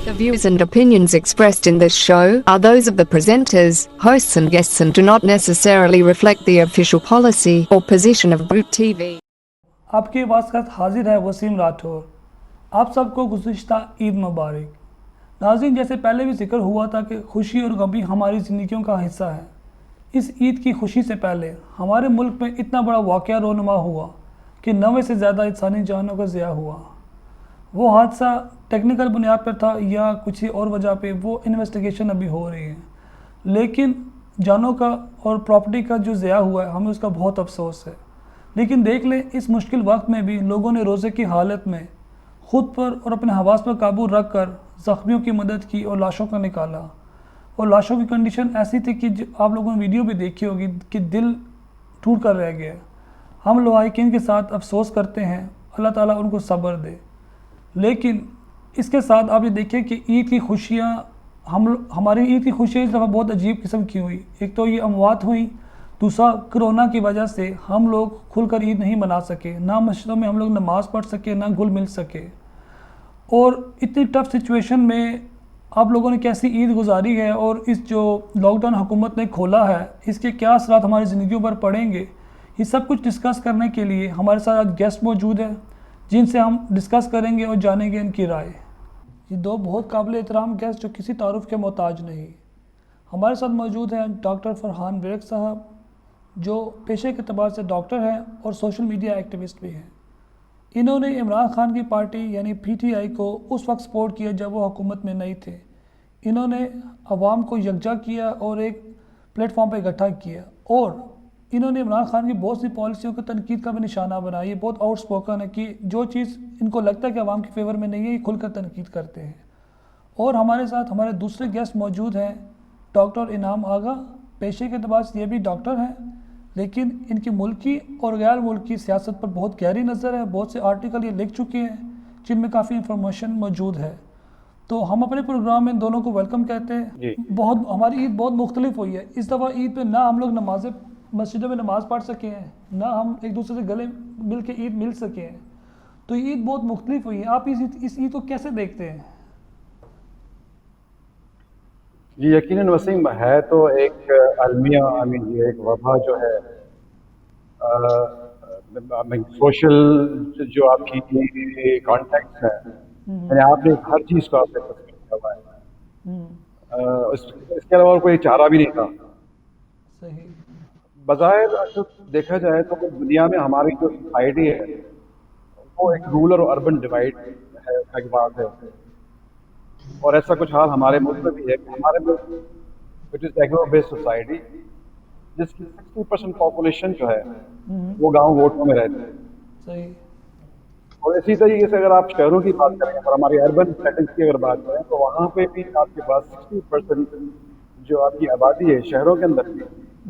The views and opinions expressed in this show are those of the presenters, hosts and guests and do not necessarily reflect the official policy or position of Brute TV. आपके वास्ते हाजिर है वसीम राठौर। आप सबको गुज़िश्ता ईद मुबारक। नाज़रीन, जैसे पहले भी जिक्र हुआ था कि खुशी और गमी हमारी ज़िंदगियों का हिस्सा है। इस ईद की खुशी से पहले हमारे मुल्क में इतना बड़ा वाक़या रोनुमा हुआ कि 90 से ज़्यादा इंसानी जानों का ज़िया हुआ। वो हादसा टेक्निकल बुनियाद पर था या कुछ ही और वजह पे, वो इन्वेस्टिगेशन अभी हो रही है। लेकिन जानों का और प्रॉपर्टी का जो ज़िया हुआ है, हमें उसका बहुत अफसोस है। लेकिन देख लें, इस मुश्किल वक्त में भी लोगों ने रोज़े की हालत में ख़ुद पर और अपने हवास पर काबू रख कर ज़ख्मियों की मदद की और लाशों को निकाला। और लाशों की कंडीशन ऐसी थी कि आप लोगों ने वीडियो भी देखी होगी कि दिल टूट कर रह गया। हम लवाहिकीन के साथ अफसोस करते हैं, अल्लाह ताला उनको सब्र दे। लेकिन इसके साथ आप ये देखिए कि ईद की खुशियाँ हमारी ईद की खुशियाँ इस दफ़ा बहुत अजीब किस्म की हुई। एक तो ये अमवात हुई, दूसरा कोरोना की वजह से हम लोग खुलकर ईद नहीं मना सके, ना मस्जिदों में हम लोग नमाज़ पढ़ सके, ना घुल मिल सके। और इतनी टफ़ सिचुएशन में आप लोगों ने कैसी ईद गुजारी है और इस जो लॉकडाउन हुकूमत ने खोला है, इसके क्या असरात हमारी ज़िंदगियों पर पड़ेंगे, ये सब कुछ डिस्कस करने के लिए हमारे साथ आज गेस्ट मौजूद है, जिनसे हम डिस्कस करेंगे और जानेंगे इनकी राय। ये दो बहुत काबिल एहतराम गेस्ट जो किसी तारुफ के मोहताज नहीं। हमारे साथ मौजूद हैं डॉक्टर फरहान विरक साहब, जो पेशे के अतबार से डॉक्टर हैं और सोशल मीडिया एक्टिविस्ट भी हैं। इन्होंने इमरान खान की पार्टी यानी PTI को उस वक्त सपोर्ट किया जब वो हुकूमत में नहीं थे। इन्होंने अवाम को यकजा किया और एक प्लेटफॉर्म पर इकट्ठा किया, और इन्होंने इमरान खान की बहुत सी पॉलिसियों को तनकीद का भी निशाना बनाया। ये बहुत आउटस्पोकन है कि जो चीज़ इनको लगता है कि अवाम के फेवर में नहीं है, ये खुलकर तनकीद करते हैं। और हमारे साथ हमारे दूसरे गेस्ट मौजूद हैं डॉक्टर इनाम आगा। पेशे के अतबार से ये भी डॉक्टर हैं, लेकिन इनकी मुल्की और गैर मुल्की सियासत पर बहुत गहरी नज़र है। बहुत से आर्टिकल ये लिख चुके हैं जिनमें काफ़ी इंफॉर्मेशन मौजूद है। तो हम अपने प्रोग्राम में दोनों को वेलकम कहते हैं। बहुत हमारी ईद बहुत मुख्तलिफ हुई है। इस दफ़ा ईद पे ना हम लोग नमाज़ें मस्जिदों में नमाज़ पढ़ सके हैं, ना हम एक दूसरे से गले मिल के ईद मिल सके हैं। तो ईद बहुत मुख्तलिफ हुई है। आप इस ईद को कैसे देखते हैं? जी, यकीनन वसीम, है तो एक अलमिया, ये एक वबा जो है सोशल जो आपकी कॉन्टेक्ट है, यानी आपने हर चीज़ को आपने तस्लीम किया हुआ है। इसके अलावा कोई चारा भी नहीं था। सही। बज़ाहिर तो देखा जाए तो दुनिया में हमारी जो सोसाइटी है वो एक रूरल और अर्बन डिवाइड है का एक बात है, और ऐसा कुछ हाल हमारे मुल्क में भी है कि हमारे मुल्क which is agro based society, जिसकी 60% पॉपुलेशन जो है वो गांव गोठों में रहती है। सही। और इसी तरीके से अगर आप शहरों की बात करें और हमारी अर्बन सेटिंग्स की अगर बात करें तो वहाँ पे भी आपके पास 60% जो आपकी आबादी है शहरों के अंदर भी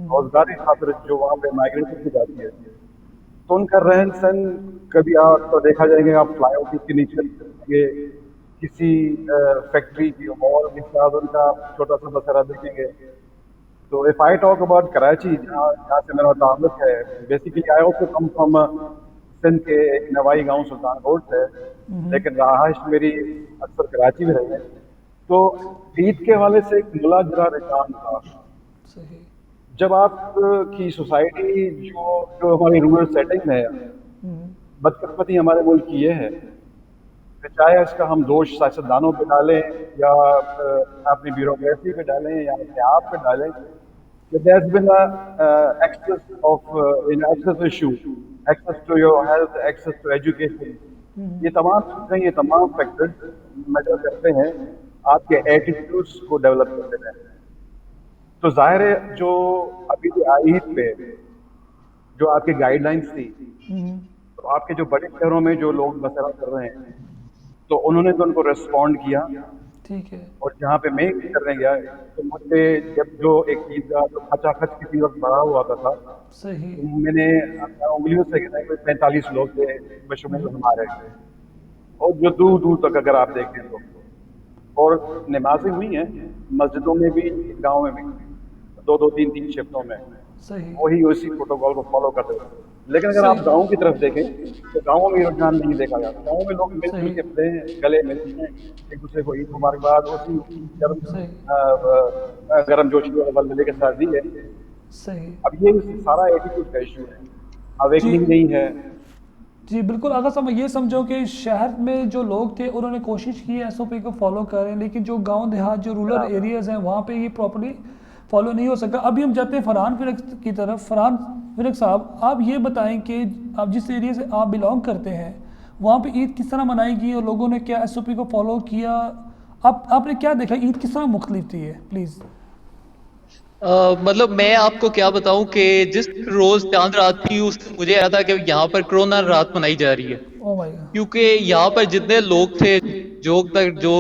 रोजगारी खातिर जो वहाँ पे माइग्रेशन की जाती है, तो उनका रहन सहन कभी आपको देखा जाएगा, आप फ्लाईओवर के नीचे ये किसी फैक्ट्री की मॉल के साथ उनका छोटा सा बसेरा देखेंगे। तो if I talk about Karachi, जहाँ से मेरा ताल्लुक है, basically I also come from Sindh के एक नवाई गांव सुल्तान रोड से, लेकिन रहाइश मेरी अक्सर कराची में रही है। तो ईद के हवाले से एक मुला जरा निशान था। सही। जब आप की सोसाइटी जो हमारी रूरल सेटिंग में है, बदकिस्मती हमारे मुल्क की ये है कि चाहे इसका हम दोष सियासतदानों पे डालें या अपनी ब्यूरोक्रेसी पे डालें या अपने आप पे डालें, कि there's been a access issue, access to your health, access to education, ये तमाम चीज़ें, ये तमाम फैक्टर्स मैटर करते हैं आपके एटीट्यूड्स को डेवलप करते हैं। तो जाहिर है जो अभी ईद पे जो आपकी गाइडलाइंस थी, तो आपके जो बड़े शहरों में जो लोग बसेरा कर रहे हैं, तो उन्होंने तो उनको रिस्पॉन्ड किया। ठीक है। और जहाँ पे मैं करने गया तो मुझे जब जो एक ईद का जो खचाखच किसी वक्त बड़ा हुआ था, सही। तो मैंने उंगलियों से गिना कोई 45 लोग थे बशुमार हमारे, और जो दूर दूर तक अगर आप देखें तो, और नमाजें हुई हैं मस्जिदों में भी, गाँव में भी, 2-2, 3-3 शिफ्टों में। सही। वही उसी प्रोटोकॉल को फॉलो करते हैं। लेकिन अगर आप सही गाँव की तरफ देखें तो गाँवों में ये रुझान नहीं देखा जाता। गाँव में लोग मिल-जुल सही के रहते हैं, गले मिलते हैं, एक-दूसरे को ईद मुबारकबाद, उसी गर्म सही गर्मजोशी वाले वल्दे के साथ दी है। सही। अब ये सारा एटीट्यूड का इश्यू है, जी अवेकनिंग नहीं है। जी बिल्कुल, अगर सब ये समझो कि शहर में जो लोग थे उन्होंने कोशिश की है एसओपी को फॉलो करें, लेकिन जो गांव देहात जो रूरल बराबर। एरियाज़ हैं वहाँ पे ये प्रॉपर्ली फॉलो नहीं हो सका। अभी हम जाते हैं फरहान फिरक की तरफ। फरहान फिरक साहब, आप ये बताएं कि आप जिस एरिया से आप बिलोंग करते हैं वहाँ पे ईद किस तरह मनाई गई और लोगों ने क्या एसओपी को फॉलो किया? आपने क्या देखा, ईद किस तरह मुख्तलिफ थी है प्लीज़? मतलब मैं आपको क्या बताऊं कि जिस रोज चांद रात थी उस दिन मुझे याद था कि यहाँ पर कोरोना रात मनाई जा रही है, ओ माय गॉड। क्योंकि यहाँ पर जितने लोग थे जो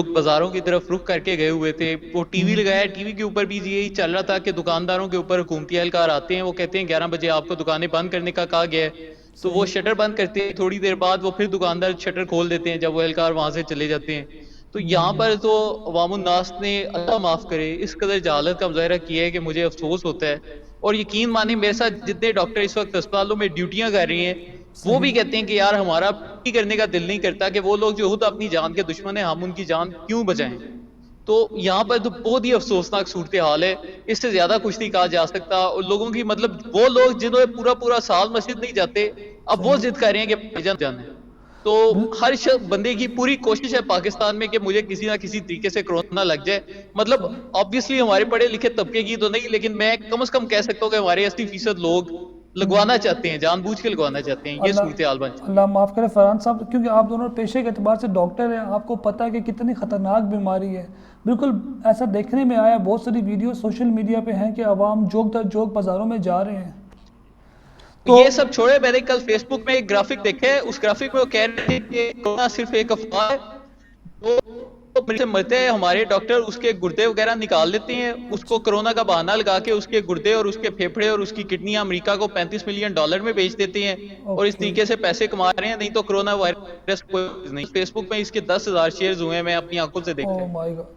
बाजारों की तरफ रुख करके गए हुए थे, वो टीवी लगाया, टीवी के ऊपर भी यही चल रहा था कि दुकानदारों के ऊपर हुकूमती एहलकार आते हैं, वो कहते हैं 11 बजे आपको दुकानें बंद करने का कहा गया है, तो वो शटर बंद करते हैं, थोड़ी देर बाद वो फिर दुकानदार शटर खोल देते हैं जब वो एहलकार वहां से चले जाते हैं। तो यहाँ पर तो अवामुन नास ने, अल्लाह माफ करे, इस कदर जहालत का मुजाहरा किया है कि मुझे अफसोस होता है। और यकीन माने मेरे साथ जितने डॉक्टर इस वक्त अस्पतालों में ड्यूटियां कर रही हैं, वो भी कहते हैं कि यार हमारा ड्यूटी करने का दिल नहीं करता कि वो लोग जो खुद अपनी जान के दुश्मन है, हम उनकी जान क्यों बचाएं। तो यहाँ पर तो बहुत ही अफसोसनाक सूरत हाल है, इससे ज्यादा कुछ नहीं कहा जा सकता। और लोगों की, मतलब वो लोग जिन्होंने पूरा पूरा साल मस्जिद नहीं जाते, अब वो जिद कर रहे हैं कि भाईजान जाना है। तो हर बंदे की पूरी कोशिश है पाकिस्तान में कि मुझे किसी ना किसी तरीके से कोरोना लग जाए। मतलब ऑब्वियसली हमारे पढ़े लिखे तबके की तो नहीं, लेकिन मैं कम से कम कह सकता हूँ कि हमारे 80% लोग लगवाना चाहते हैं, जानबूझ के लगवाना चाहते हैं। ये सूरत हाल बन चुकी है। अल्लाह माफ़ करे फरहान साहब, क्योंकि आप दोनों पेशे के अतबार से डॉक्टर हैं, आपको पता है कि कितनी ख़तरनाक बीमारी है। बिल्कुल ऐसा देखने में आया, बहुत सारी वीडियो सोशल मीडिया पे हैं कि अवाम जोक दर जोक बाज़ारों में जा रहे हैं। तो ये सब छोड़े, मैंने कल फेसबुक में एक ग्राफिक देखा है, उस ग्राफिक में वो कह रहे थे कि कोरोना सिर्फ एक अफवाह है। तो मरीज से मरते हैं हमारे डॉक्टर, उसके गुर्दे वगैरह निकाल लेते हैं, उसको कोरोना का बहाना लगा के उसके गुर्दे और उसके फेफड़े और उसकी किडनियां अमेरिका को $35 मिलियन में बेच देते हैं, और इस तरीके से पैसे कमा रहे हैं। नहीं तो कोरोना वायरस कोई नहीं। फेसबुक में इसके 10,000 शेयर हुए हैं, मैं अपनी आंखों से देखा ओह है। माय गॉड,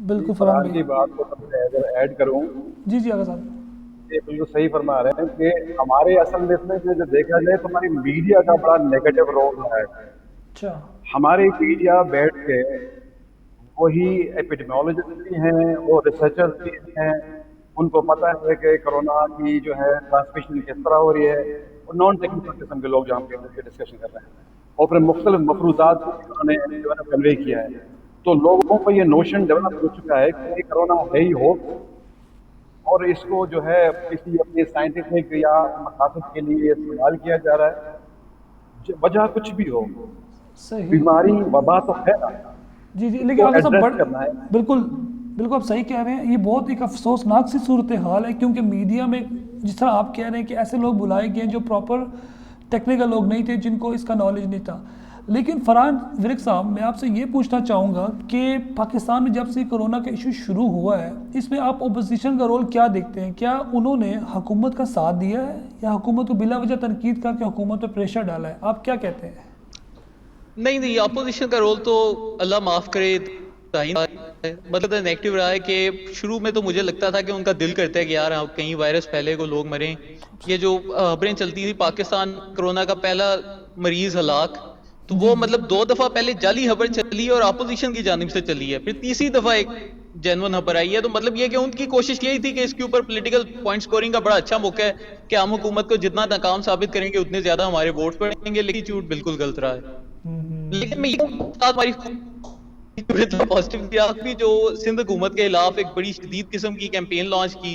बिल्कुल फरहान फरहान की भाई। बात को मैं अगर ऐड करूँ, जी जी, आगे साहब। ये बिल्कुल सही फरमा रहे हैं कि हमारे असल में इसमें जो देखा जाए तो हमारी मीडिया का बड़ा नेगेटिव रोल रहा है। अच्छा। हमारी मीडिया बैठ के वही एपिडेमियोलॉजिस्ट भी हैं, वो रिसर्चर्स भी हैं, उनको पता है कि कोरोना की जो है ट्रांसमिशन किस तरह हो रही है, और नॉन टेक्निकल किस्म के लोग जहाँ पे डिस्कशन कर रहे हैं, और फिर मुख्तलिफ मफरूजात उन्होंने जो है कन्वे किया है। तो लोगों को ये नोशन डेवलप हो चुका है कि कोरोना है ही हो, और इसको जो है किसी अपने साइंटिफिक या मकासद के लिए इस्तेमाल किया जा रहा है। वजह कुछ भी हो, सही। बीमारी वबा तो है ना, जी जी, लेकिन तो आगे सब एड्रेस करना है। बिल्कुल बिल्कुल आप सही कह रहे हैं। ये बहुत एक अफसोसनाक सी सूरत हाल है, क्योंकि मीडिया में जिस तरह आप कह रहे हैं कि ऐसे लोग बुलाए गए जो प्रॉपर टेक्निकल लोग नहीं थे, जिनको इसका नॉलेज नहीं था। लेकिन फरहान विरक साहब, मैं आपसे ये पूछना चाहूँगा कि पाकिस्तान में जब से कोरोना का इशू शुरू हुआ है, इसमें आप ओपोजिशन का रोल क्या देखते हैं? क्या उन्होंने हुकूमत का साथ दिया है या हुकूमत को बिला वजह तनकीद करके हुकूमत पर प्रेशर डाला है? आप क्या कहते हैं? नहीं नहीं, अपोजिशन का रोल तो अल्लाह माफ करे सही है। मतलब नेगेटिव रहा है कि शुरू में तो मुझे लगता था कि उनका दिल करता है कि यार कहीं वायरस फैले को लोग मरें। ये जो खबरें चलती थी पाकिस्तान कोरोना का पहला मरीज हलाक, तो वो मतलब 2 दफा पहले जाली खबर चली और अपोजिशन की जानिब से चली है, फिर तीसरी दफा एक जेन्युइन खबर आई है। तो मतलब ये कि उनकी कोशिश यही थी कि इसके ऊपर पॉलिटिकल पॉइंट स्कोरिंग का बड़ा अच्छा मौका है कि हम हुकूमत को जितना नाकाम साबित करेंगे उतने ज्यादा हमारे वोट पड़ेंगे। लेकिन झूठ बिल्कुल गलत रहा है। लेकिन मैं ये हमारी पॉजिटिव भी जो सिंध हुकूमत के खिलाफ एक बड़ी शदीद किस्म की कैंपेन लॉन्च की,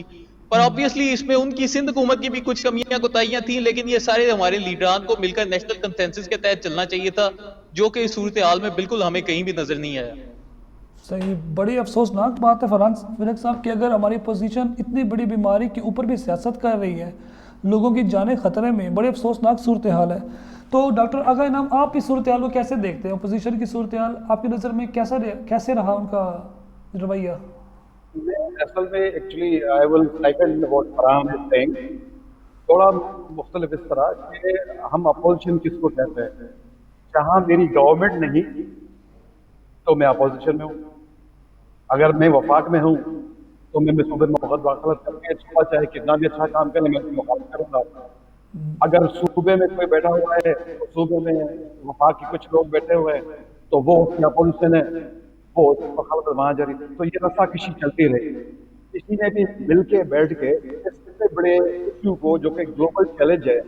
पर ऑब्वियसली इसमें उनकी सिंध हुकूमत की भी कुछ कमियां कोताहियां थी, लेकिन ये सारे हमारे लीडरान को मिलकर नेशनल कंसेंसस के तहत चलना चाहिए था, जो कि इस सूरत हाल में बिल्कुल हमें कहीं भी नजर नहीं आया। सही, बड़ी अफसोसनाक बात है फरहान विरक साहब कि अगर हमारी पोजीशन इतनी बड़ी बीमारी के ऊपर भी सियासत कर रही है, लोगों की जानें खतरे में, बड़ी अफसोसनाक सूरत हाल है। तो डॉक्टर अगर इनाम, आप इस सूरत हाल को कैसे देखते हैं? अपोजिशन की सूरत हाल आपकी नज़र में कैसे रहा उनका रवैया? असल में actually I will second what Farhan is saying, थोड़ा मुख्तलिफ इस तरह कि हम अपोजिशन किसको कहते हैं। जहाँ मेरी गवर्नमेंट नहीं तो मैं अपोजिशन में हूँ, अगर मैं वफाक में हूँ तो मैं सूबे में बहुत वकालत करके सुबह चाहे कितना भी अच्छा काम करें मैं उसकी मुखालफत करूँगा। अगर सूबे में कोई बैठा हुआ है तो सूबे में वफाक के कुछ लोग बैठे हुए हैं तो वो उसकी अपोजिशन है, वो मुखालफत वहां जारी, तो ये रस्साकशी चलती रही। किसी ने भी मिल के बैठ के इतने बड़े इश्यू को जो कि ग्लोबल चैलेंज है,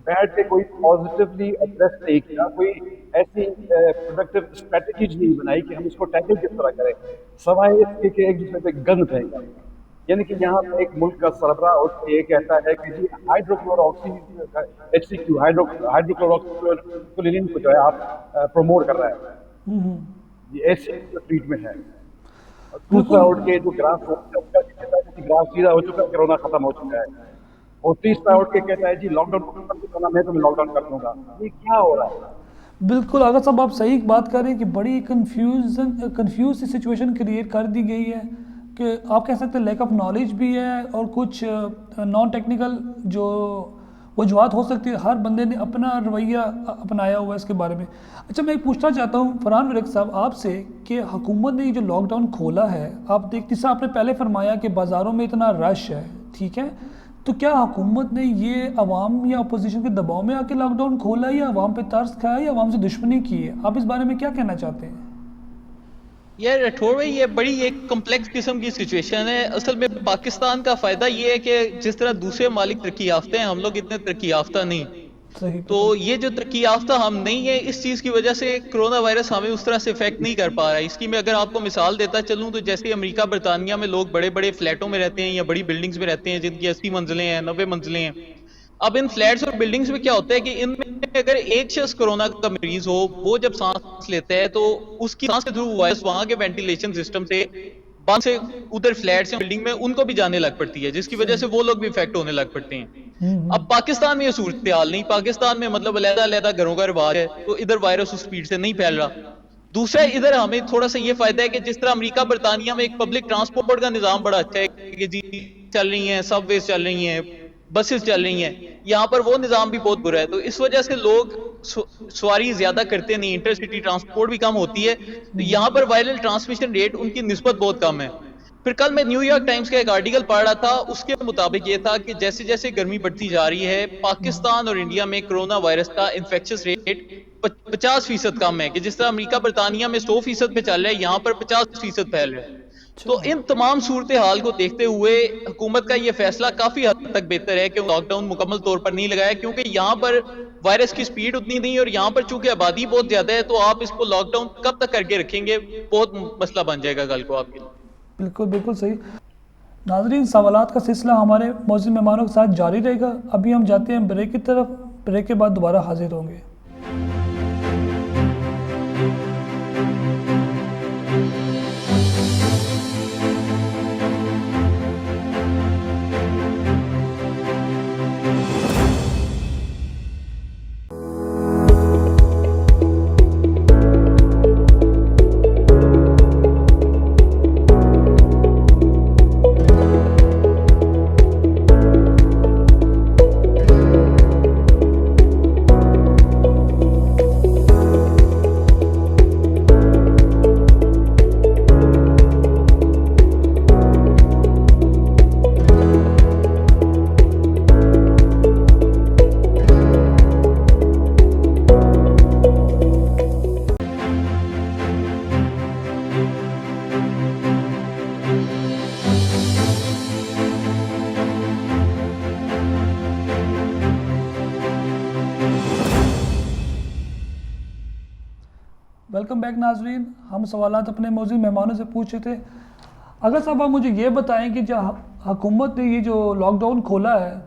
बैठ के कोई पॉजिटिवली एड्रेस नहीं किया, कोई ऐसी प्रोडक्टिव स्ट्रेटजीज नहीं बनाई कि हम इसको टैकल किस तरह करें, सवाए इसके कि एक दूसरे पे गन फेंका। यानी कि यहाँ पे एक मुल्क का सरबराह उठ के ये कहता है कि जी हाइड्रोक्लोरोक्सी HCQ हाइड्रोक्लोरोक्सिन को जो है आप प्रमोट कर रहा है, ये ऐसी ट्रीटमेंट है। और दूसरा उठ के जो ग्राफ ग्राफ सीधा हो चुका है, कोरोना खत्म हो चुका है। और तीसरा उठ के कहता है जी लॉकडाउन खत्म करना, मैं तुम्हें लॉकडाउन कर दूंगा। ये क्या हो रहा है? बिल्कुल अगर साहब आप सही बात कर रहे हैं कि बड़ी कंफ्यूज सी सिचुएशन क्रिएट कर दी गई है कि आप कह सकते हैं लैक ऑफ नॉलेज भी है और कुछ नॉन टेक्निकल जो वजूहत हो सकती है, हर बंदे ने अपना रवैया अपनाया हुआ है इसके बारे में। अच्छा मैं पूछना चाहता हूँ फरहान वरेक साहब आपसे कि हुकूमत ने ये जो लॉकडाउन खोला है, आप देख जैसा आपने पहले फरमाया कि बाज़ारों में इतना रश है, ठीक है, तो क्या हुकूमत ने ये अवाम या अपोजिशन के दबाव में आके लॉकडाउन खोला है या अवाम पे तर्स खाया या अवाम से दुश्मनी की है? आप इस बारे में क्या कहना चाहते हैं? यार राठौर भाई, ये बड़ी एक कॉम्प्लेक्स किस्म की सिचुएशन है। असल में पाकिस्तान का फायदा ये है कि जिस तरह दूसरे मालिक तरक्की याफ्ता हैं, हम लोग इतने तरक्की याफ्ता नहीं। सही तो ये जो तरक्की याफ्ता हम नहीं है, इस चीज की वजह से कोरोना वायरस हमें उस तरह से इफेक्ट नहीं कर पा रहा है। इसकी मैं अगर आपको मिसाल देता चलूं तो जैसे अमेरिका बरतानिया में लोग बड़े बड़े फ्लैटों में रहते हैं या बड़ी बिल्डिंग्स में रहते हैं जिनकी 80 मंजिलें हैं, 90 मंजिलें हैं। अब इन फ्लैट्स और बिल्डिंग्स में क्या होता है कि इनमें अगर एक शख्स कोरोना का मरीज हो, वो जब सांस लेता है तो उसकी सांस के थ्रू वायरस वहां के वेंटिलेशन सिस्टम से बाहर से उधर फ्लैट से बिल्डिंग में उनको भी जाने लग पड़ती है, जिसकी वजह से वो लोग भी इफेक्ट होने लग पड़ते हैं। अब पाकिस्तान में ये सूरत हाल नहीं, पाकिस्तान में मतलब अलग-अलग घरों का रिवाज है, तो इधर वायरस उस स्पीड से नहीं फैल रहा। दूसरा इधर हमें थोड़ा सा ये फायदा है कि जिस तरह अमेरिका बरतानिया में एक पब्लिक ट्रांसपोर्ट का निजाम बड़ा अच्छा है कि जी चल रही हैं, सबवेज चल रही हैं, बसेस चल रही हैं, यहाँ पर वो निजाम भी बहुत बुरा है। तो इस वजह से लोग सवारी ज्यादा करते नहीं, इंटरसिटी ट्रांसपोर्ट भी कम होती है, तो यहाँ पर वायरल ट्रांसमिशन रेट उनकी निस्बत बहुत कम है। फिर कल मैं न्यूयॉर्क टाइम्स का एक आर्टिकल पढ़ रहा था, उसके मुताबिक ये था कि जैसे जैसे गर्मी बढ़ती जा रही है, पाकिस्तान और इंडिया में कोरोना वायरस का इन्फेक्शस रेट 50% कम है, कि जिस तरह अमेरिका बरतानिया में 100% पे चल रहा है, यहाँ पर 50% फैल रहा है। तो इन तमाम सूरत हाल को देखते हुए हुकूमत का ये फैसला काफी हद तक बेहतर है कि लॉकडाउन मुकम्मल तौर पर नहीं लगाया, क्योंकि यहाँ पर वायरस की स्पीड उतनी नहीं और यहाँ पर चूंकि आबादी बहुत ज्यादा है, तो आप इसको लॉकडाउन कब तक करके रखेंगे, बहुत मसला बन जाएगा कल को आपके लिए। बिल्कुल बिल्कुल सही। नाज़रीन, सवालात का सिलसिला हमारे मौजूद मेहमानों के साथ जारी रहेगा। अभी हम जाते हैं ब्रेक की तरफ, ब्रेक के बाद दोबारा हाजिर होंगे। वेलकम बैक नाजरीन। हम सवालात अपने मौजूद मेहमानों से पूछ रहे थे। अगर साहब आप मुझे ये बताएं कि जो हुकूमत ने ये जो लॉकडाउन खोला है,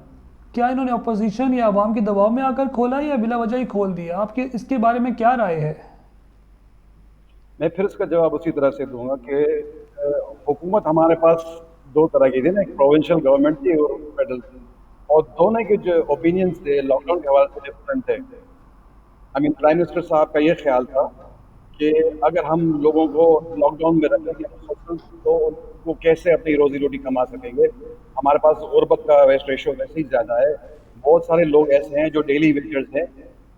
क्या इन्होंने अपोजिशन या अवाम के दबाव में आकर खोला है या बिला वजह ही खोल दिया? आपके इसके बारे में क्या राय है? मैं फिर इसका जवाब उसी तरह से दूंगा कि हुकूमत हमारे पास दो तरह की थी ना, एक प्रोविंशियल गवर्नमेंट थी और फेडरल थी, और दोनों के जो ओपिनियंस थे लॉकडाउन के हवाले से डिफरेंट थे। आई मीन प्राइम मिनिस्टर साहब का ये ख्याल था कि अगर हम लोगों को लॉकडाउन में रखेंगे तो उनको कैसे अपनी रोजी रोटी कमा सकेंगे। हमारे पास गुर्बत का वेस्ट रेशो वैसे ही ज़्यादा है, बहुत सारे लोग ऐसे हैं जो डेली वेजर्स हैं,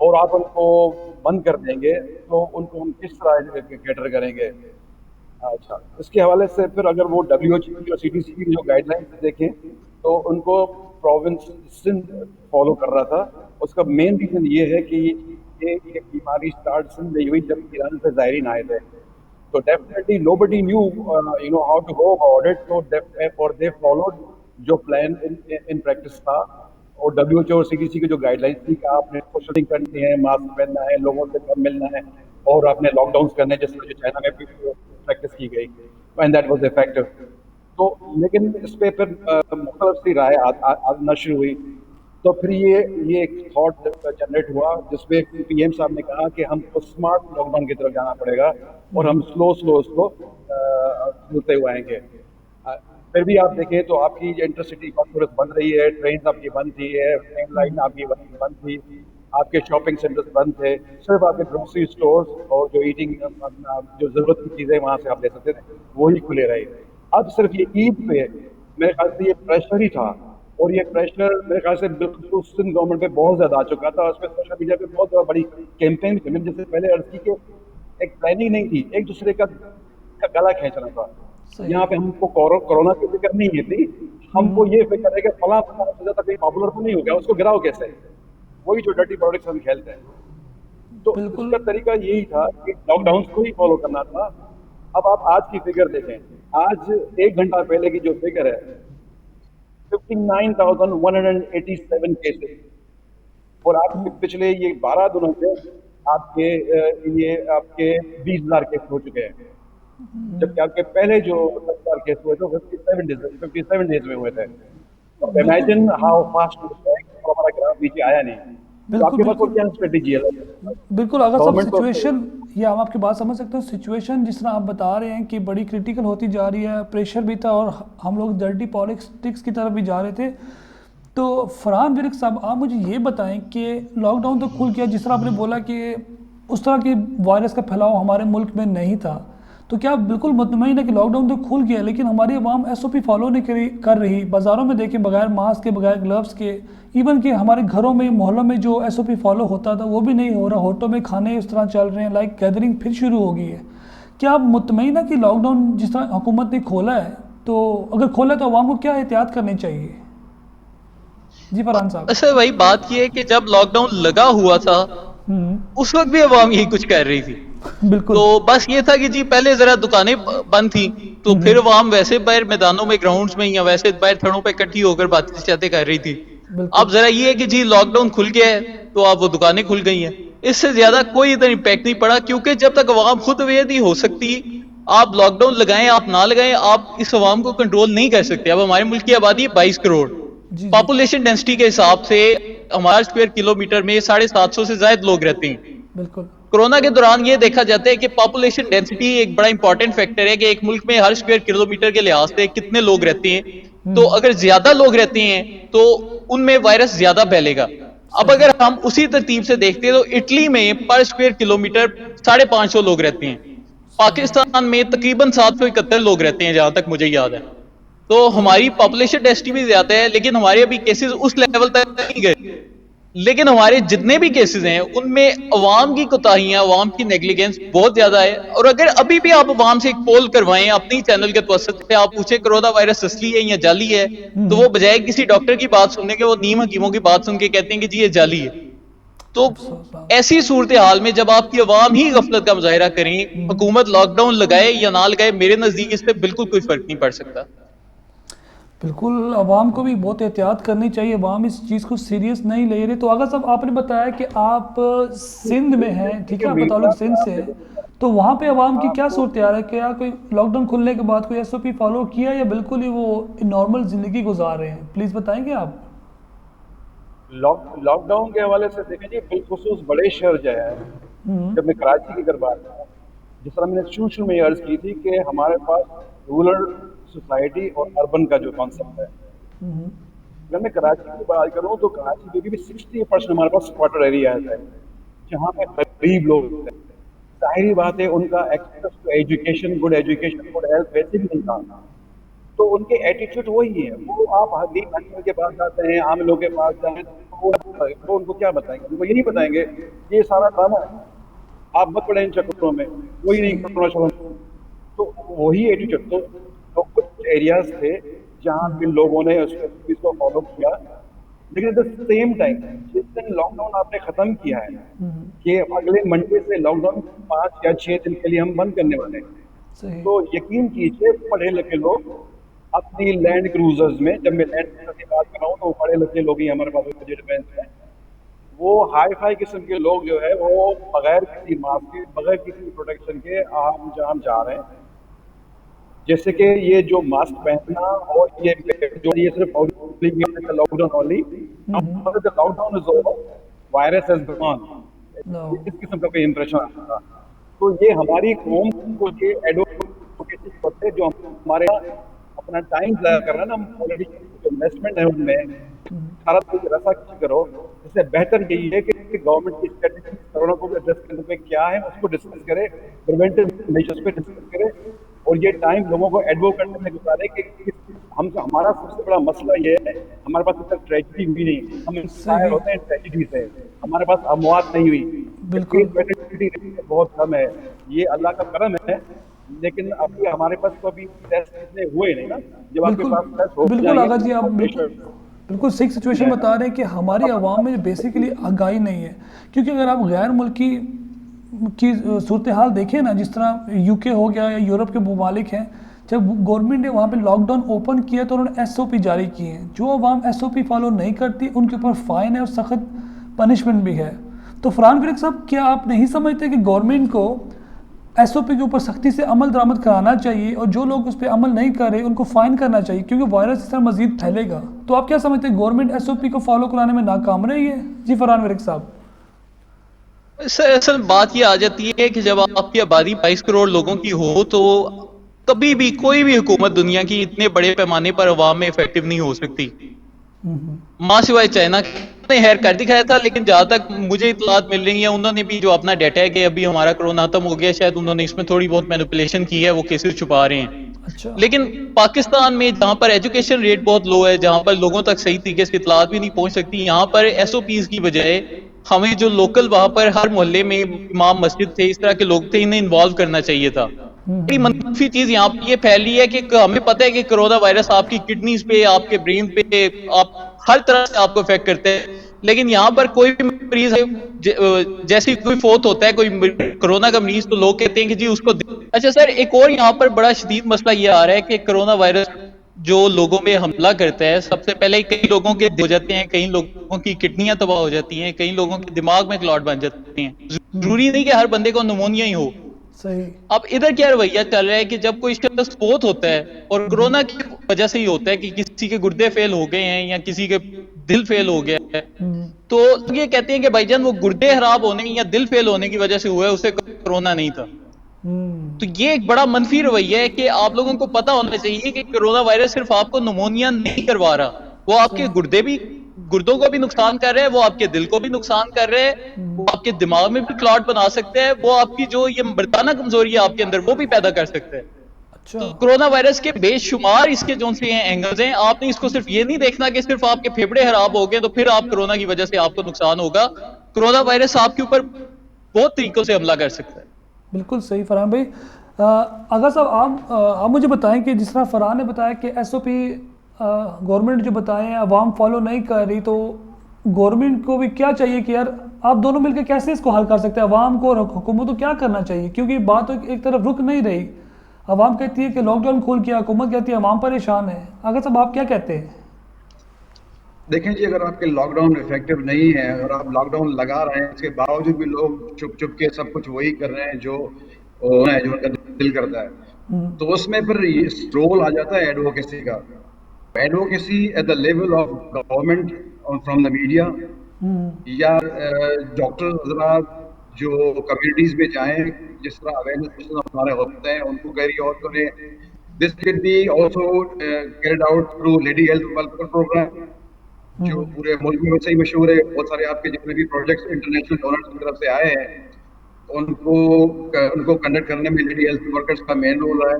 और आप उनको बंद कर देंगे तो उनको हम किस तरह कैटर करेंगे। अच्छा, इसके हवाले से फिर अगर वो WHO और CDC की जो गाइडलाइंस देखें तो उनको प्रोविंस सिंध फॉलो कर रहा था। उसका मेन रीजन ये है कि ये बीमारी स्टार्ट सिंध में हुई जब ईरान से ज़ायरीन आए थे। तो definitely nobody knew how to go about it, so they followed जो प्लान इन प्रैक्टिस था। और WHO और CDC की जो गाइडलाइंस थी कि आपने सोशलिंग करनी है, मास्क पहनना है, लोगों से कम मिलना है और आपने लॉकडाउन करने जैसे जो चाइना में भी प्रैक्टिस की गई, एंड दैट वाज इफेक्टिव। तो लेकिन इस पे फिर मुख्तलिफ सी राय आना शुरू हुई। तो फिर ये एक थॉट जनरेट हुआ जिसमें PM साहब ने कहा कि हमको स्मार्ट लॉकडाउन की तरफ जाना पड़ेगा और हम स्लो खुलते हुए आएंगे। फिर भी आप देखें तो आपकी इंटरसिटी बस बंद रही है, ट्रेन आपकी बंद थी है, ट्रेन लाइन आपकी बंद थी, आपके शॉपिंग सेंटर्स बंद थे, सिर्फ आपके ग्रोसरी स्टोर्स और जो ईटिंग जो ज़रूरत की चीज़ें वहाँ से आप ले सकते थे वही खुले रहे। अब सिर्फ ये ईद पे मेरे ख्याल से ये प्रेशर ही था, और ये प्रेशर मेरे ख्याल से बिल्कुल सिंध गवर्नमेंट पे बहुत ज़्यादा आ चुका था। उसमें सोशल मीडिया पे बहुत बड़ी कैंपेन थी, जैसे पहले अर्ज की कि एक प्लानिंग नहीं थी, एक दूसरे का गला खींचना था। यहाँ पे हमको कोरोना की फिक्र नहीं थी, हमको ये फिक्र है कि फला सोचा था कोई पॉपुलर तो नहीं हो गया, उसको गिराओ कैसे, वही जो डर्टी पॉलिटिक्स हम खेलते हैं। तो इसका तरीका यही था कि लॉकडाउन को ही फॉलो करना था। अब आप आज की फिगर देखें, आज 1 घंटा पहले की जो फिगर है 59,187 केसेस, और आपके पिछले ये 12 दिनों से आपके 20,000 केस हो चुके हैं, जबकि आपके पहले जो 10,000 केस हुए थे 57 डेज में हुए थे। तो इमेजिन हाउ फास्ट हमारा ग्राफ नीचे आया नहीं। तो आपके पास क्या स्ट्रेटेजी है? बिल्कुल, अगर सब सिचुएशन, या हम आपकी बात समझ सकते हैं, सिचुएशन जिस तरह आप बता रहे हैं कि बड़ी क्रिटिकल होती जा रही है, प्रेशर भी था और हम लोग डर्टी पॉलिटिक्स की तरफ भी जा रहे थे। तो फरहान विर्क साहब, आप मुझे ये बताएं कि लॉकडाउन तो खुल गया, जिस तरह आपने बोला कि उस तरह की वायरस का फैलाव हमारे मुल्क में नहीं था, तो क्या बिल्कुल मुतमईन है कि लॉकडाउन तो खुल गया लेकिन हमारी आवाम SOP फॉलो नहीं कर रही? बाज़ारों में देखें, बगैर मास्क के, बगैर ग्लव्स के, इवन कि हमारे घरों में, मोहल्लों में जो SOP फॉलो होता था वो भी नहीं हो रहा। होटलों में खाने इस तरह चल रहे हैं, लाइक गैदरिंग फिर शुरू हो गई है। क्या आप मुतमईन है कि लॉकडाउन जिस तरह हुकूमत ने खोला है, तो अगर खोला तो आवाम को क्या एहतियात करनी चाहिए? जी फरहान साहब। अच्छा, वही बात ये है कि जब लॉकडाउन लगा हुआ था उस वक्त भी आवाम यही कुछ कर रही थी। बिल्कुल। तो बस ये था कि जी पहले जरा दुकानें बंद थी, तो फिर आवाम वैसे बाहर मैदानों में, ग्राउंड्स में, या वैसे बाहर थड़ों पे इकट्ठी होकर बातें कर रही थी। अब जरा ये है कि जी लॉकडाउन खुल गया है तो अब वो दुकानें खुल गई हैं, इससे ज्यादा कोई इधर इम्पैक्ट नहीं पड़ा, क्योंकि जब तक आवाम खुद अवेयर नहीं हो सकती, आप लॉकडाउन लगाएं आप ना लगाएं, आप इस आवाम को कंट्रोल नहीं कर सकते। अब हमारे मुल्क की आबादी है 22 करोड़, पॉपुलेशन डेंसिटी के हिसाब से हमारे स्क्वायर किलोमीटर में 750 से ज्यादा लोग रहते हैं। बिल्कुल। कोरोना के दौरान ये देखा जाता है कि पॉपुलेशन डेंसिटी एक बड़ा इंपॉर्टेंट फैक्टर है कि एक मुल्क में हर स्क्वायर किलोमीटर के लिहाज से कितने लोग रहते हैं। तो अगर ज्यादा लोग रहते हैं तो उनमें वायरस ज्यादा फैलेगा। अब अगर हम उसी तरतीब से देखते हैं तो इटली में पर स्क्वायर किलोमीटर 550 लोग रहते हैं, पाकिस्तान में तकरीबन 771 लोग रहते हैं जहां तक मुझे याद है। तो हमारी पॉपुलेशन डेंसिटी भी ज्यादा है, लेकिन हमारे अभी केसेस उस लेवल तक नहीं गए। लेकिन हमारे जितने भी केसेस हैं उनमें अवाम की कोताहियां, अवाम की नेग्लिजेंस बहुत ज्यादा है। और अगर अभी भी आप अवाम से एक पोल करवाएं अपनी चैनल के तवसत से, आप पूछे कोरोना वायरस असली है या जाली है, तो वो बजाय किसी डॉक्टर की बात सुनने के वो नीम हकीमों की बात सुन के कहते हैं कि जी ये जाली है। तो ऐसी सूरत हाल में जब आपकी अवाम ही गफलत का मुजाहिरा करें, हुकूमत लॉकडाउन लगाए या ना लगाए, मेरे नजदीक इससे बिल्कुल कोई फर्क नहीं पड़ सकता। बिल्कुल, आवाम को भी बहुत एहतियात करनी चाहिए, आवाम इस चीज़ को सीरियस नहीं ले रही। तो अगर साहब आपने बताया कि आप सिंध में हैं, ठीक है, आपका ताल्लुक सिंध से है, तो वहाँ पे आवाम की क्या सूरत है? क्या कोई लॉकडाउन खुलने के बाद कोई SOP फॉलो किया या बिल्कुल ही वो नॉर्मल ज़िंदगी गुजार रहे हैं? प्लीज़ बताएंगे आप। लॉकडाउन के हवाले से देखें जी, बिलखुसूस बड़े शहर जो है, जब मैं कराची की अगर बात करूँ, जिस तरह मैंने शुरू में अर्ज की थी कि हमारे पास रूरल सोसाइटी और अर्बन का जो कॉन्सेप्ट है, अगर मैं कराची की बात करूं तो कराची में भी 60% हमारे पास क्वार्टर एरिया है जहाँ पे गरीब लोग हैं। जाहिर बात है उनका access to education, good education, good health वैसे भी नहीं था, तो उनके एटीट्यूड वही है। वो आप हदीब हकीम के पास जाते हैं, आम लोगों के पास जाएं तो उनको क्या बताएंगे? उनको ये नहीं बताएंगे ये सारा ड्रामा है, आप मत पड़े इन चक्करों में, वही नहीं करना चाहिए। तो वही एटीट्यूड। तो कुछ एरियाज थे जहाँ पे लोगों ने उसको फॉलो किया। लेकिन एट द सेम टाइम जिस दिन लॉकडाउन आपने खत्म किया है कि अगले मंडे से लॉकडाउन 5 या 6 दिन के लिए हम बंद करने वाले हैं, सही। तो यकीन कीजिए पढ़े लिखे लोग अपनी लैंड क्रूजर्स में, जब मैं लैंड क्रूजर की बात कर रहा हूँ तो पढ़े लिखे लोग ही हमारे पास डिफेंस में, वो हाई फाई किस्म के लोग जो है वो बगैर किसी मास्क के, बगैर किसी प्रोटेक्शन के आम जाम जा रहे हैं। जैसे कि ये जो मास्क पहनना और ये सिर्फ lockdown only, lockdown is over, virus is gone, इस किस्म का कोई इंप्रेशन आता था। तो ये हमारी कौम को ये एडवोकेसी करते जो हमारे अपना टाइम ज़ाया कर रहे हैं ना, हम ऑलरेडी इन्वेस्टमेंट है उनमें, सारा कुछ रसा करो। इससे बेहतर यही है कि गवर्नमेंट की स्ट्रेटेजी कोरोना को एड्रेस करने पे क्या है उसको डिस्कस करे, प्रिवेंटिव मेजर्स पे डिस्कस करे, और ये टाइम लोगों को एडवोकेट करने में गुजारे कि हमारा सबसे बड़ा मसला ये है, हमारे पास इतना ट्रेजिडी हुई नहीं, हम इंस्पायर होते हैं ट्रेजिडी से, हमारे पास अमवात नहीं हुई, बिल्कुल बहुत कम है, ये अल्लाह का करम है। लेकिन अभी हमारे पास तो अभी टेस्ट इतने हुए नहीं ना, जब आपके पास टेस्ट हो बिल्कुल आगा जी, आप बिल्कुल सही सिचुएशन बता रहे हैं कि हमारी आवाम में बेसिकली आगाही नहीं है। क्योंकि अगर आप गैर मुल्की की सूरत हाल देखें ना, जिस तरह यूके हो गया या यूरोप के ममालिक हैं, जब गवर्नमेंट ने वहाँ पे लॉकडाउन ओपन किया तो उन्होंने एसओपी जारी किए हैं। जो अवाम एसओपी फॉलो नहीं करती उनके ऊपर फ़ाइन है और सख्त पनिशमेंट भी है। तो फरहान विर्क साहब, क्या आप नहीं समझते कि गवर्नमेंट को एसओपी के ऊपर सख्ती से अमल दरामद कराना चाहिए और जो लोग उस पर अमल नहीं कर रहे उनको फ़ाइन करना चाहिए, क्योंकि वायरस इस तरह मजीद फैलेगा? तो आप क्या समझते हैं, गवर्नमेंट एसओपी को फॉलो कराने में नाकाम रही है? जी फरहान विर्क साहब। सर असल बात ये आ जाती है कि जब आपकी आबादी 22 करोड़ लोगों की हो तो कभी भी कोई भी हुकूमत दुनिया की इतने बड़े पैमाने पर अवाम में इफेक्टिव नहीं हो सकती, माँ सिवाय चाइना ने खैर कर दिखाया था। लेकिन जहां तक मुझे इतलात मिल रही है, उन्होंने भी जो अपना डाटा है कि अभी हमारा कोरोना खत्म हो गया, शायद उन्होंने इसमें थोड़ी बहुत मैनिपुलेशन की है, वो केसेस छुपा रहे हैं। अच्छा। लेकिन पाकिस्तान में जहां पर एजुकेशन रेट बहुत लो है, जहां पर लोगों तक सही तरीके से इतलात भी नहीं पहुंच सकती, यहाँ पर एसओपीज की बजाय हमें जो लोकल वहां पर हर मोहल्ले में इमाम मस्जिद थे, इस तरह के लोग थे, इन्हें इन्वॉल्व करना चाहिए था। बड़ी मनफी चीज यहाँ पे ये फैली है कि हमें पता है कि कोरोना वायरस आपकी किडनीज पे, आपके ब्रेन पे, आप हर तरह से आपको इफेक्ट करते हैं। लेकिन यहाँ पर कोई भी मरीज है, जैसे कोई फोत होता है कोई कोरोना का मरीज, तो लोग कहते हैं कि जी उसको। अच्छा सर, एक और यहाँ पर बड़ा शदीद मसला ये आ रहा है कि कोरोना वायरस जो लोगों में हमला करता है, सबसे पहले कई लोगों के हो जाते हैं, कई लोगों की किडनियां तबाह हो जाती हैं, कई लोगों के दिमाग में क्लॉट बन जाते हैं। जरूरी नहीं कि हर बंदे को निमोनिया ही हो। सही। अब इधर क्या रवैया चल रहा है कि जब कोई शख्स फोत होता है, और कोरोना की वजह से ही होता है कि किसी के गुर्दे फेल हो गए हैं या किसी के दिल फेल हो गया है, तो ये कहते हैं कि भाईजान वो गुर्दे खराब होने या दिल फेल होने की वजह से हुआ है, उसे कोरोना नहीं था। तो ये एक बड़ा मनफी रवैया है कि आप लोगों को पता होना चाहिए कि कोरोना वायरस सिर्फ आपको निमोनिया नहीं करवा रहा, वो आपके गुर्दों को भी नुकसान कर रहे हैं, वो आपके दिल को भी नुकसान कर रहे हैं, वो आपके दिमाग में भी क्लॉट बना सकते हैं, वो आपकी जो ये मर्दाना कमजोरी है आपके अंदर वो भी पैदा कर सकते हैं। अच्छा। तो कोरोना वायरस के बेशुमार इसके जो से एंगल्स हैं, आपने इसको सिर्फ ये नहीं देखना कि सिर्फ आपके फेफड़े खराब हो गए तो फिर आप कोरोना की वजह से आपको नुकसान होगा। कोरोना वायरस आपके ऊपर बहुत तरीकों से हमला कर सकता है। बिल्कुल सही फरहान भाई। अगर साहब आप मुझे बताएं कि जिस तरह फरहान ने बताया कि एसओपी गवर्नमेंट जो बताए हैं अवाम फॉलो नहीं कर रही, तो गवर्नमेंट को भी क्या चाहिए कि यार आप दोनों मिलकर कैसे इसको हल कर सकते हैं? अवाम को और हुकूमत को क्या करना चाहिए? क्योंकि बात तो एक तरफ रुक नहीं रही। अवाम कहती है कि लॉकडाउन खोल किया, हुकूमत कहती है अवाम परेशान है। अगर साहब आप क्या कहते हैं? देखें जी, अगर आपके लॉकडाउन इफेक्टिव नहीं है और आप लॉकडाउन लगा रहे हैं, इसके बावजूद भी लोग चुप चुप के सब कुछ वही कर रहे हैं जो उनका दिल करता है, तो उसमें फिर रोल आ जाता है एडवोकेसी का। Advocacy at the level of government, from the media, या डॉक्टर हजरात जो कम्युनिटीज में जाएं, जिस तरह अवेयरनेस हमारे होते हैं उनको करी, और उन्हें this can be also carried out through lady health welfare programme जो पूरे मुल्क में वैसे ही मशहूर है। बहुत सारे आपके जितने भी प्रोजेक्ट्स इंटरनेशनल डोनर्स की तरफ से आए हैं, उनको कंडक्ट करने में लेडी हेल्थ वर्कर्स का मेन रोल है।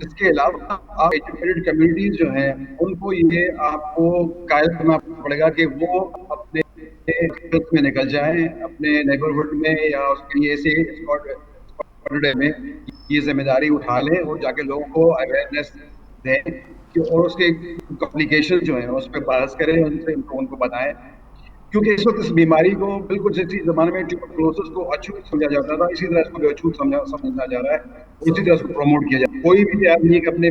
इसके अलावा आप एजुकेटेड कम्युनिटीज जो हैं उनको ये आपको कायल करना पड़ेगा कि वो अपने में निकल जाएं, अपने नेबरहुड में या उसके ऐसे स्क्वाड में ये जिम्मेदारी उठा लें और जाके लोगों को अवेयरनेस दें कि और उसके कॉम्प्लिकेशन जो है उस पर बहस करें, उनको बताएं, क्योंकि इस वक्त इस बीमारी को बिल्कुल जैसे ज़माने में ट्यूबरकुलोसिस को अछूत समझा जाता था, इसी तरह इसको भी अछूत समझा जा रहा है, इसी तरह इसको प्रमोट किया जाए। कोई भी आदमी अपने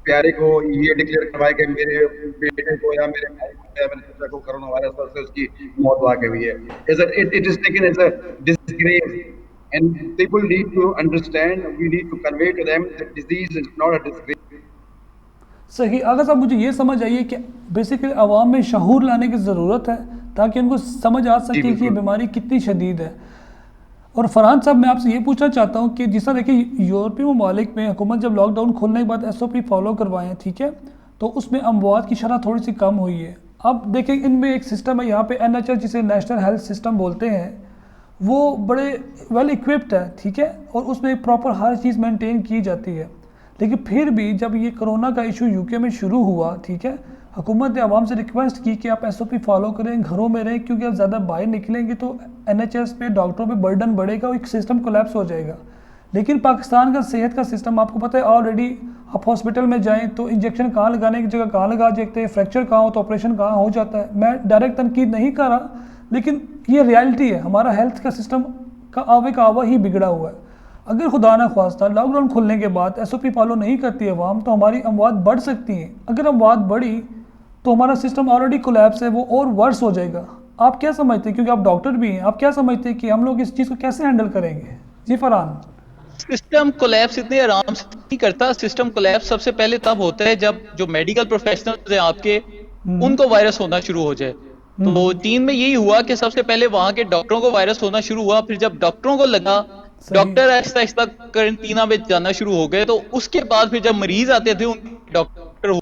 प्यारे को ये डिक्लेयर करवाए कि मेरे बेटे को या मेरे भाई को या मेरे चाचा को कोरोना वायरस से उसकी मौत वाकई हुई है, it is taken as a disgrace, and people need to understand, we need to convey to them that disease is not a disgrace. सही। अगर साहब मुझे ये समझ आइए कि बेसिकली आवाम में शऊर लाने की ज़रूरत है ताकि उनको समझ आ सके कि ये बीमारी कितनी शदीद है। और फरहान साहब मैं आपसे ये पूछना चाहता हूँ कि जिस तरह देखिए यूरोपीय ममालिक में हुकूमत जब लॉकडाउन खोलने के बाद SOP फॉलो करवाएं, ठीक है, तो उसमें अमवात की शरह थोड़ी सी कम हुई है। अब देखें इनमें एक सिस्टम है यहाँ पे NHS जिसे नेशनल हेल्थ सिस्टम बोलते हैं, वो बड़े वेल इक्विप्ड है, ठीक है, और उसमें प्रॉपर हर चीज़ मेंटेन की जाती है। लेकिन फिर भी जब ये कोरोना का इशू UK में शुरू हुआ, ठीक है, हुकूमत ने आवाम से रिक्वेस्ट की कि आप SOP फॉलो करें, घरों में रहें, क्योंकि आप ज़्यादा बाहर निकलेंगे तो NHS पे डॉक्टरों पे बर्डन बढ़ेगा और एक सिस्टम कोलैप्स हो जाएगा। लेकिन पाकिस्तान का सेहत का सिस्टम आपको पता है, ऑलरेडी आप हॉस्पिटल में जाएं तो इंजेक्शन कहाँ लगाने की जगह कहाँ लगा देते हैं, फ्रैक्चर कहाँ हो तो ऑपरेशन कहाँ हो जाता है। मैं डायरेक्ट तनकीद नहीं कर रहा, लेकिन ये रियलिटी है, हमारा हेल्थ का सिस्टम का आवा ही बिगड़ा हुआ है। अगर खुदा ना ख्वास्ता लॉकडाउन खुलने के बाद SOP फॉलो नहीं करती है अवाम, तो हमारी अमवात बढ़ सकती हैं। अगर अमवात बढ़ी तो हमारा सिस्टम ऑलरेडी कोलैप्स है, वो और वर्स हो जाएगा। आप क्या समझते हैं, क्योंकि आप डॉक्टर भी हैं, आप क्या समझते हैं कि हम लोग इस चीज़ को कैसे हैंडल करेंगे? जी फरहान। सिस्टम कोलैप्स इतने आराम से नहीं करता। सिस्टम कोलैप्स सबसे पहले तब होता है जब जो मेडिकल प्रोफेशनल्स हैं आपके, उनको वायरस होना शुरू हो जाए। तो चीन में यही हुआ कि सबसे पहले वहां के डॉक्टरों को वायरस होना शुरू हुआ, फिर जब डॉक्टरों को लगा, डॉक्टर आहिस्ता आहिस्ता क्वारंटीना में जाना शुरू हो गए, तो उसके बाद फिर जब मरीज आते थे उन डॉक्टर,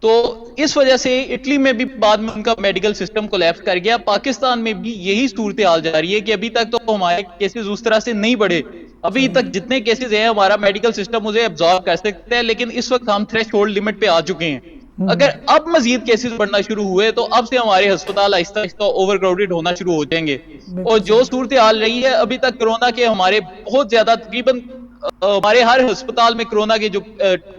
तो इस वजह से इटली में भी बाद में उनका मेडिकल सिस्टम कोलैप्स कर गया। पाकिस्तान में भी यही सूरत हाल जा रही है कि अभी तक तो हमारे केसेस उस तरह से नहीं बढ़े। अभी तक जितने केसेस हैं हमारा मेडिकल सिस्टम उसे एब्जॉर्ब कर सकता है, लेकिन इस वक्त हम थ्रेशोल्ड लिमिट पे आ चुके हैं। अगर अब मजीद केसेस बढ़ना शुरू हुए तो अब से हमारे अस्पताल आहिस्ता आहिस्ता ओवरक्राउडेड होना शुरू हो जाएंगे। और जो सूरत हाल रही है अभी तक कोरोना के, हमारे बहुत ज्यादा तकरीबन हमारे हर अस्पताल में कोरोना के जो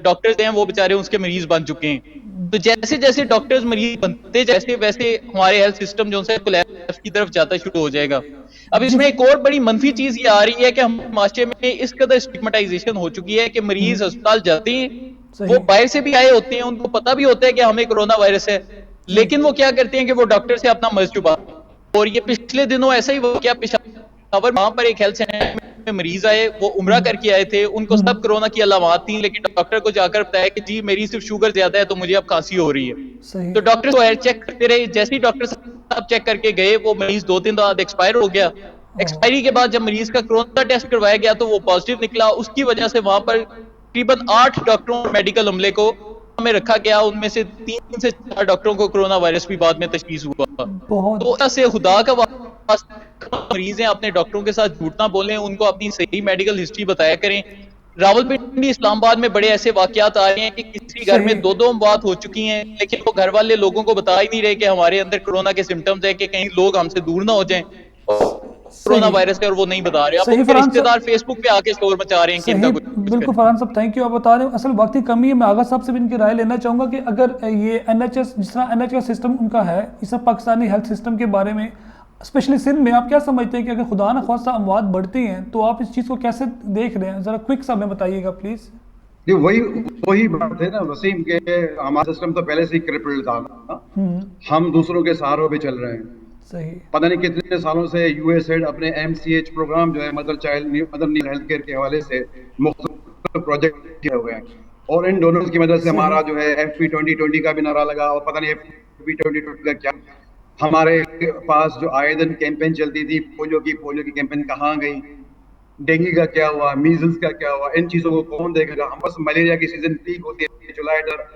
डॉक्टर्स हैं वो बेचारे उसके मरीज बन चुके हैं। तो जैसे जैसे डॉक्टर्स मरीज बनते जैसे वैसे हमारे हेल्थ सिस्टम जो है कोलैप्स की तरफ जाता शुरू हो जाएगा। अब इसमें एक और बड़ी मनफी चीज ये आ रही है कि हम माशरे में इस कदर स्टिग्मेटाइजेशन हो चुकी है कि मरीज अस्पताल जाते हैं, वो बाहर से भी आए होते हैं, उनको पता भी होता है कि हमें कोरोना वायरस है, लेकिन वो क्या करते हैं कि वो डॉक्टर से अपना मर्ज छुपा। और ये पिछले दिनों ऐसा ही वाकया पेशावर, वहां पर एक हेल्थ सेंटर में मरीज आए, वो उम्रा करके आए थे, उनको सब कोरोना की अलामत थी, लेकिन डॉक्टर को जाकर बताया कि जी मेरी सिर्फ शुगर ज्यादा है तो मुझे अब खांसी हो रही है। तो डॉक्टर को चेक करते रहे, जैसे ही डॉक्टर साहब चेक करके गए वो मरीज 2-3 दिन बाद एक्सपायर हो गया। एक्सपायरी के बाद जब मरीज का कोरोना टेस्ट करवाया गया तो वो पॉजिटिव निकला। उसकी वजह से वहां पर तकरीबन 8 डॉक्टरों मेडिकल अमले को में रखा गया, उनमें से 3 से 4 डॉक्टरों को कोरोना वायरस भी बाद में तशखीस हुआ। तो ऐसे खुदा का मरीज हैं अपने डॉक्टरों के साथ झूठ ना बोलें, उनको अपनी सही मेडिकल हिस्ट्री बताया करें। रावलपिंडी इस्लामाबाद में बड़े ऐसे वाकयात आ रहे हैं कि किसी घर में 2-2 बात हो चुकी हैं, लेकिन वो घर वाले लोगों को बता ही नहीं रहे कि हमारे अंदर कोरोना के सिम्टम्स है, कि कहीं लोग हमसे दूर ना हो जाएं कोरोना वायरस है, और वो नहीं बता रहे। अब रिश्तेदार फेसबुक पे आके शोर मचा रहे हैं कि इनका कुछ। बिल्कुल फरहान साहब, थैंक यू। आप बता रहे हो असल वक्त की कमी है। मैं आगा साहब से भी इनकी राय लेना चाहूँगा कि अगर ये NHS जिस तरह NHS का सिस्टम उनका है, इस पाकिस्तानी हेल्थ सिस्टम के बारे में स्पेशली सिंध में आप क्या समझते हैं कि अगर खुदा न ख्वास्ता अमवात बढ़ती हैं तो आप इस चीज़ को कैसे देख रहे हैं? ज़रा क्विक सा हमें बताइएगा प्लीज़। ये वही बात है ना वसीम, के हमारा सिस्टम तो पहले से ही क्रिपल्ड था, हम दूसरों के सहारों पे चल रहे हैं। सही। पता नहीं कितने सालों से USAID अपने MCH प्रोग्राम जो है मदर नीड हेल्थ केयर के हवाले से मुख्तलिफ प्रोजेक्ट किए हुए हैं, और इन डोनर्स की मदद से हमारा जो है FP 2020 का भी नारा लगा, और पता नहीं FP 2020 का क्या। हमारे पास जो आए दिन कैंपेन चलती थी, पोलियो की कैंपेन कहाँ गई, डेंगू का क्या हुआ, मीजल्स का क्या हुआ, इन चीजों को कौन देखेगा? हम बस मलेरिया की सीजन पीक होती है जुलाई तक,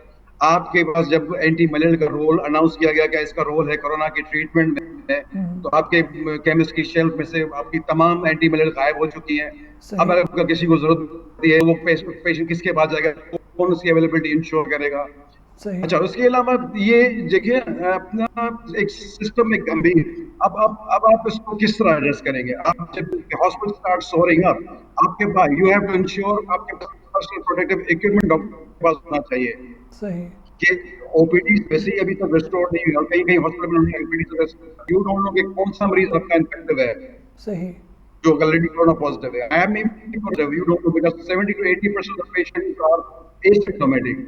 आपके पास जब एंटी मलेरिया का रोल अनाउंस किया गया, क्या इसका रोल है कोरोना की ट्रीटमेंट में, तो आपके केमिस्ट की शेल्फ में से आपकी तमाम एंटी मलेरिया गायब हो चुकी हैं। अब अगर किसी को जरूरत है, वो पेशेंट किसके पास जाएगा, कौन उसकी अवेलेबिलिटी इंश्योर करेगा? अच्छा, उसके अलावा ये जगह अपना एक सिस्टम में गंभीर, अब आप इसको किस तरह एड्रेस करेंगे? आप जब हॉस्पिटल स्टार्ट सोरिंग अप, आपके पास यू हैव टू इंश्योर आपके पास पर्सनल प्रोटेक्टिव इक्विपमेंट के पास होना चाहिए सही। कि ओपीडी वैसे ही अभी तक रिस्टोर नहीं हुई और कई कई हॉस्पिटल में ओपीडी यू डोंट नो कि कौन सा मरीज आपका इन्फेक्टिव है सही। जो ऑलरेडी कोरोना पॉजिटिव है। I am positive, you don't know, because 70 to 80% of patients are asymptomatic.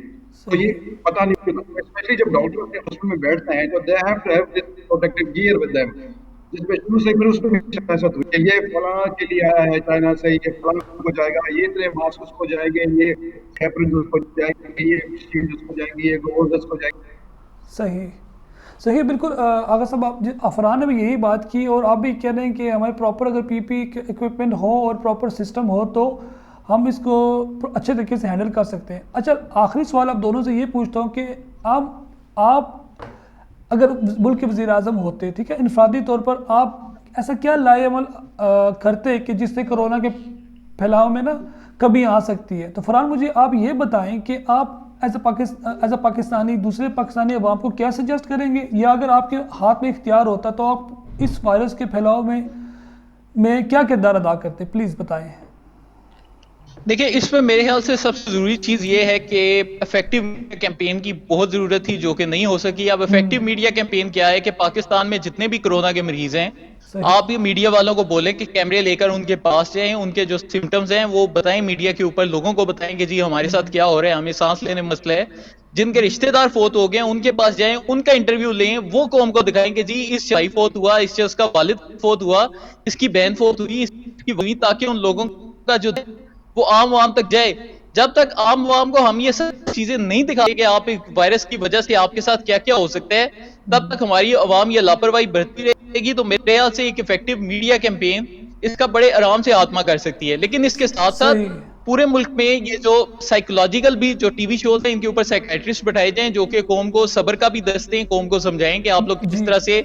तो ये पता नहीं चलता, स्पेशली जब डॉक्टर अपने हॉस्पिटल में बैठते हैं तो they have to have this protective gear with them, जिसमें शुरू से फिर उसमें ऐसा तो ये फलां के लिए आया है चाइना से, ये फलां को जाएगा, ये इतने मास्क उसको जाएंगे, ये एप्रन उसको जाएंगे, ये शील्ड उसको जाएंगी, ये ग्लोव्स उसको जाएंगे। सही सही, बिल्कुल। आगा साहब, आप अफरान ने भी यही बात की और आप भी कह रहे हैं कि हमारे प्रॉपर अगर पीपी इक्विपमेंट हो और प्रॉपर सिस्टम हो तो हम इसको अच्छे तरीके से हैंडल कर सकते हैं। अच्छा, आखिरी सवाल आप दोनों से ये पूछता हूँ कि आप अगर मुल्क के वज़ीर आज़म होते, ठीक है, इनफरादी तौर पर आप ऐसा क्या लाए अमल करते कि जिससे कोरोना के फैलाव में ना कमी आ सकती है? तो फरहान, मुझे आप ये बताएं कि आप एज अ पाकिस्तानी दूसरे पाकिस्तानी अवाम को क्या सजेस्ट करेंगे, या अगर आपके हाथ में इख्तियार होता तो आप इस वायरस के फैलाव में क्या किरदार अदा करते? प्लीज़ बताएं। देखिए, इसमें मेरे ख्याल से सबसे जरूरी चीज ये है कि इफेक्टिव कैंपेन की बहुत जरूरत थी जो कि नहीं हो सकी। अब इफेक्टिव मीडिया कैंपेन क्या है कि पाकिस्तान में जितने भी कोरोना के मरीज हैं, आप ये मीडिया वालों को बोलें कि कैमरे लेकर उनके पास जाएं, उनके जो सिम्टम्स हैं वो बताएं मीडिया के ऊपर, लोगों को बताएं कि जी हमारे साथ क्या हो रहा है, हमें सांस लेने में मसला है। जिनके रिश्तेदार फोत हो गए उनके पास जाएं, उनका इंटरव्यू लें, वो कौम को दिखाएं कि जी इस भाई फोत हुआ, इस शख्स का वालिद फोत हुआ, इसकी बहन फोत हुई, इसकी वही, ताकि उन लोगों का जो वो आम आवाम तक जाए। जब तक आम आवाम को हम ये सब चीजें नहीं दिखाएंगे कि आप एक वायरस की वजह से आपके साथ क्या क्या हो सकता है, तब तक हमारी आवाम ये लापरवाही बरतती रहेगी। तो मेरे ख्याल से एक इफेक्टिव मीडिया कैंपेन इसका बड़े आराम से आत्मा कर सकती है। लेकिन इसके साथ साथ पूरे मुल्क में ये जो साइकोलॉजिकल भी जो टीवी शोज हैं, इनके ऊपर साइकेट्रिस्ट बैठाए जाएं जो कि कौम को सब्र का भी दर्स दें, कौम को समझाएं कि आप लोग किस तरह से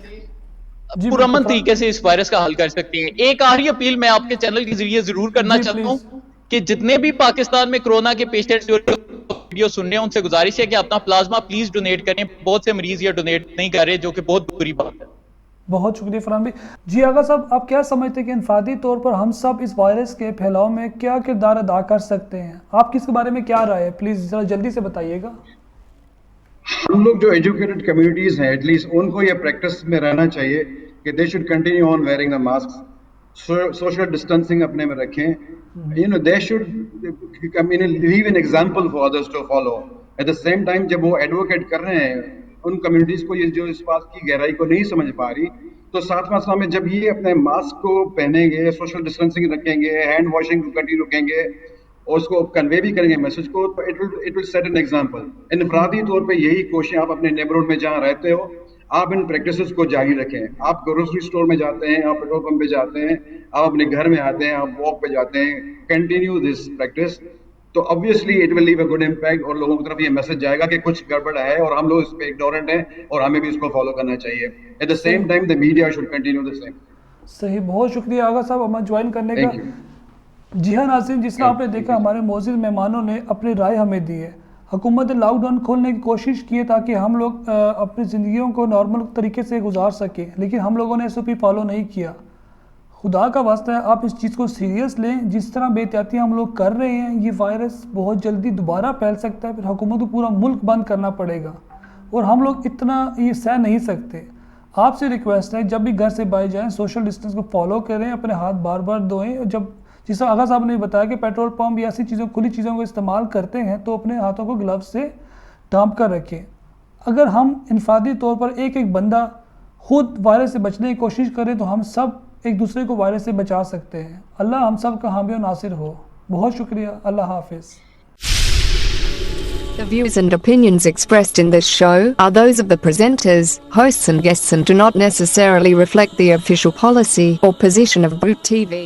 पुरअमन तरीके से इस वायरस का हल कर सकते हैं। एक आखिरी अपील मैं आपके चैनल के जरिए जरूर करना चाहता हूँ कि जितने भी पाकिस्तान में कोरोना के पेशेंट्स जो वीडियो सुन रहे हैं उनसे गुजारिश है कि अपना प्लाज्मा प्लीज डोनेट करें। बहुत से मरीज ये डोनेट नहीं कर रहे, जो कि बहुत बुरी बात है। बहुत शुक्रिया फरहान भाई। जी आगा साहब, आप क्या समझते हैं कि इनफरादी तौर पर हम सब इस वायरस के फैलाव में क्या किरदार अदा कर सकते हैं? आपकी इसके बारे में क्या राय है? प्लीज जरा जल्दी से बताइएगा। हम लोग जो एजुकेटेड कम्युनिटीज हैं, एटलीस्ट उनको ये प्रैक्टिस में रहना चाहिए कि they should continue on wearing the mask, social distancing अपने में रखें। You know, they should leave an example for others to follow. At the same time, जब वो एडवोकेट कर रहे हैं उन कम्युनिटीज को, ये जो इस बात की गहराई को नहीं समझ पा रही, तो साथ में जब ये अपने मास्क को पहनेंगे, सोशल डिस्टेंसिंग रखेंगे, हैंड वॉशिंग कंटिन्यू रखेंगे और उसको कन्वे भी करेंगे मैसेज को, तो it will set an example. इनफरादी तौर पे यही कोशिश आप अपने नेबरहुड में जहाँ रहते हो, आप इन प्रैक्टिसेस को जारी रखें। आप ग्रोसरी स्टोर में जाते हैं, आप पेट्रोल पंप पे जाते हैं, आप अपने घर में आते हैं, आप वॉक पे जाते हैं, कंटिन्यू दिस प्रैक्टिस, तो obviously it will leave a good impact और लोगों की तरफ ये मैसेज जाएगा कि कुछ गड़बड़ है और हम लोग इस पे इग्नोरेंट हैं और हमें भी इसको फॉलो करना चाहिए। At the same time the media should continue the same. सही, बहुत शुक्रिया आगा साहब हमें ज्वाइन करने का। जी हाँ नाज़रीन, जिस तरह आपने देखा हमारे मौजूद मेहमानों ने अपनी राय हमें दी है। हुकूमत ने लॉकडाउन खोलने की कोशिश की है ताकि हम लोग अपनी ज़िंदगियों को नॉर्मल तरीके से गुजार सकें, लेकिन हम लोगों ने SOP फॉलो नहीं किया। खुदा का वास्ता है आप इस चीज़ को सीरियस लें। जिस तरह बेहतियाती हम लोग कर रहे हैं, ये वायरस बहुत जल्दी दोबारा फैल सकता है, फिर हुकूमत को पूरा मुल्क बंद करना पड़ेगा और हम लोग इतना ये सह नहीं सकते। आपसे रिक्वेस्ट है, जब भी घर से बाहर जाएँ सोशल डिस्टेंस को फॉलो करें, अपने हाथ बार बार धोएं। जब जिस तरह आगा साहब ने बताया कि पेट्रोल पंप या ऐसी चीज़ों खुली चीज़ों को इस्तेमाल करते हैं तो अपने हाथों को ग्लव्स से ढांप कर रखें। अगर हम इनफरादी तौर पर एक एक बंदा खुद वायरस से बचने की कोशिश करें तो हम सब एक दूसरे को वायरस से बचा सकते हैं। अल्लाह हम सब का हामी और नासिर हो। बहुत शुक्रिया, अल्लाह हाफिज़। The views and opinions expressed in this show are those of the presenters, hosts and guests and do not necessarily reflect the official policy or position of Brute TV.